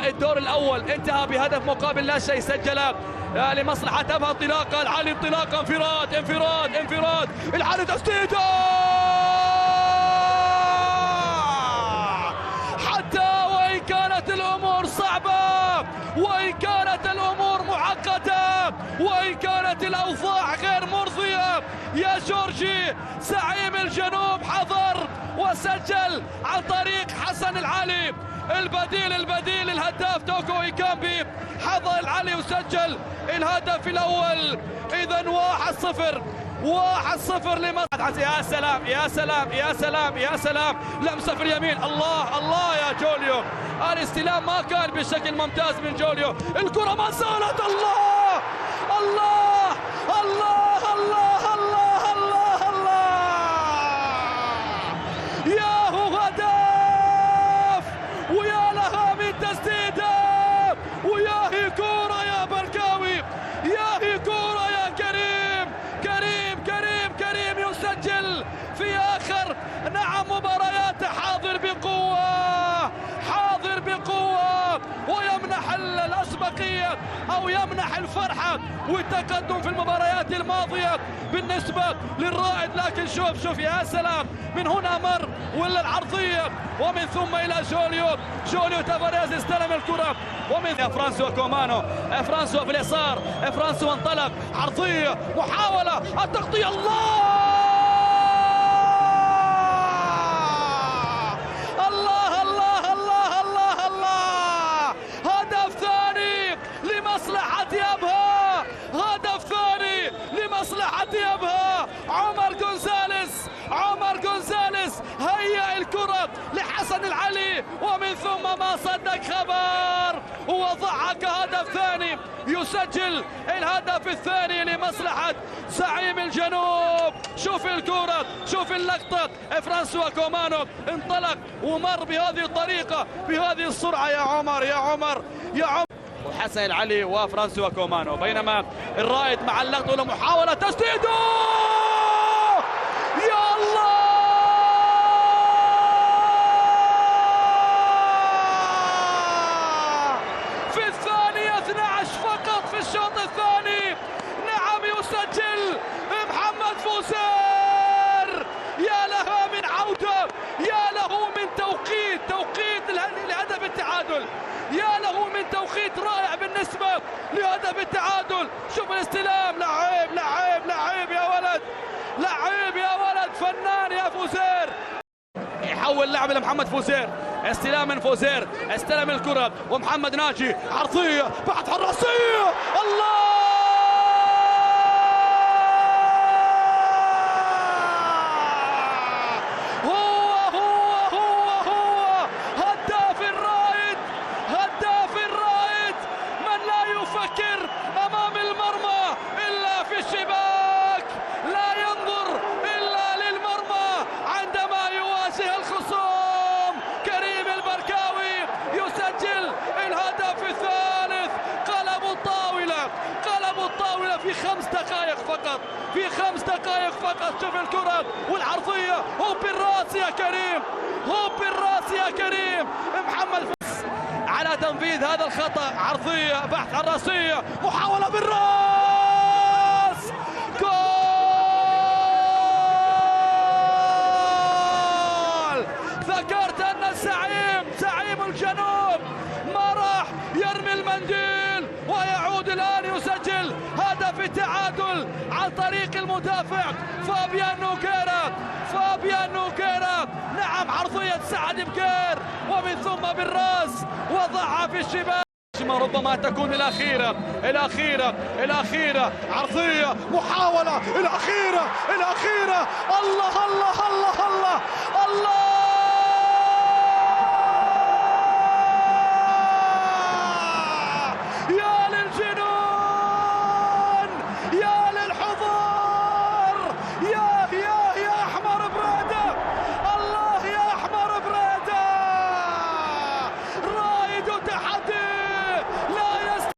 الدور الأول انتهى بهدف مقابل لا شيء، سجل لمصلحة أبها انطلاقا، العلي انطلاقا، انفراد العلي تسديده، حتى وإن كانت الأمور صعبة، وإن كانت الأمور معقدة، وإن كانت الأوضاع غير مرضية، يا جورجي زعيم الجنوب حضر وسجل عن طريق حسن العلي. البديل الهداف توكو إيكامبي حضر العلي وسجل الهدف الأول. إذا 1-0 لمصلحة. يا سلام لمسة في اليمين، الله يا جوليو، الاستلام ما كان بشكل ممتاز من جوليو، الكرة ما زالت، الله ياهو هدف، ويا لها من تسديده، وياهي كورة يا بركاوي، ياهي كورة يا كريم يسجل في آخر مبارياته، حاضر بقوة ويمنح الأسبقية أو يمنح الفرحة والتقدم في المباريات الماضية بالنسبة للرائد. لكن شوف يا سلام، من هنا مر ولا العرضية، ومن ثم إلى جوليو تافاريز استلم الكرة، ومن فرانسوا كومانو، فرانسوا في اليسار، فرانسوا انطلق، عرضية، محاولة، التغطية، الله هدف ثاني لمصلحة أبها، هدف ثاني لمصلحة أبها. عمر جونزاليس هيأ الكرة لحسن العلي، ومن ثم ما صدق خبر ووضعها كهدف ثاني، يسجل الهدف الثاني لمصلحة زعيم الجنوب. شوف الكرة، شوف اللقطة، فرانسوا كومانو انطلق ومر بهذه الطريقة بهذه السرعة، يا عمر وحسن العلي وفرانسوا كومانو، بينما الرائد مع اللقطة لمحاولة تسديده، يا الله في الثانية 12 فقط في الشوط الثاني، يسجل محمد فوزير، يا لها من عودة، يا له من توقيت لهدف التعادل، يا له من توقيت رائع بالنسبة لهدف التعادل. شوف الاستلام، لعيب يا ولد، فنان يا فوزير، يحول لعب لمحمد فوزير، استلام من فوزير، استلم الكرة ومحمد ناجي، عرضية بعد حراسية، الله هو هداف الرائد، من لا يفكر أمام المرمى إلا في الشباك، لا ينظر إلا للمرمى عندما يواجه الخصوم. كريم البركاوي يسجل الهدف الثالث، قلبوا الطاولة في 5 دقائق فقط، شوف الكرة والعرضية، هو بالراس يا كريم، محمد على تنفيذ هذا الخطأ، عرضية بحث عن راسية، محاولة بالراس، جول. ذكرت أن زعيم الجنوب ما راح يرمي المنديل، ويعود الآن يسجل هدف التعادل عن طريق المدافع فابيان نوكيرا. نعم، عرضية سعد بكير، ومن ثم بالراس وضعها في الشباك، ربما تكون الأخيرة، عرضية، محاولة، الأخيرة، الله